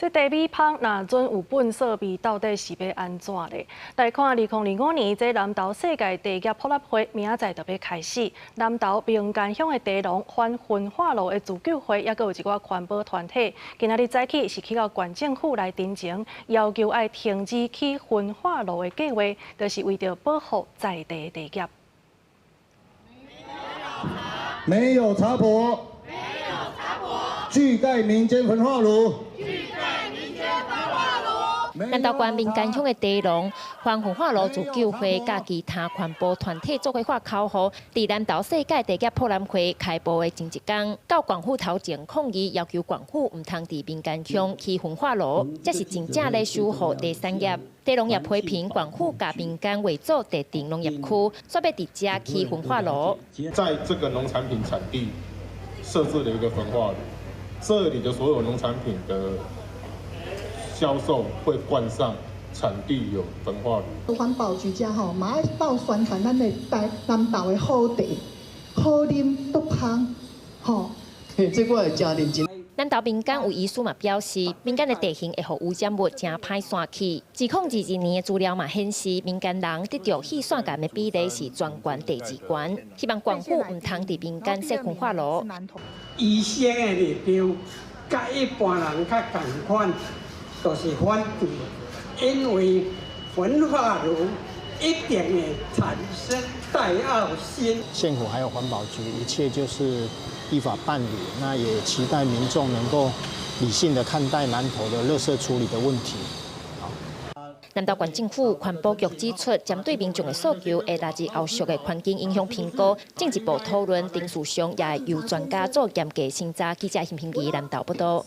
这茶米芳若准有本色味，到底是要安怎咧？来看2025年这南投世界茶叶普及会明仔载就要开始。南投民间乡的茶农反焚化炉的自救会，也有一寡环保团体，今仔日早起是去到县政府来陈情，要求要停止起焚化炉的计划，就是为着保护在地的茶叶。没有茶婆，拒盖民间焚化炉。 南投县民间乡的茶农反焚化炉自救会，甲其他环保团体做伙发口号，伫南投世界茶叶博览会开播的前一天，到县府头前抗议，要求县府唔通伫民间乡起焚化炉，这是真正咧守护茶产业。茶农业批评县府甲民间围做特定农业区，说要伫遮起焚化炉。在这个农产品产地设置了一个焚化炉，这里的所有农产品的 销售会冠上产地有焚化炉。环保局家吼，嘛要报宣传咱的南投的好茶、好啉、都香，吼。这我会真认真。南投民间有医师嘛表示，民间的地形会互污染物真歹散去。2022年的资料嘛显示，民间人得到气酸感的比例是全县第2悬。希望县府唔通伫民间设焚化炉。医生的立场，甲一般人较共款。 都是反对，因为焚化炉一定会产生戴奥辛。县府还有环保局，一切就是依法办理。那也期待民众能够理性的看待南投的垃圾处理的问题。南投县政府环保局指出，针对民众的诉求，会纳入后续的环境影响评估，进一步讨论。定数上也由专家做严格审查。记者邢平仪南投报道。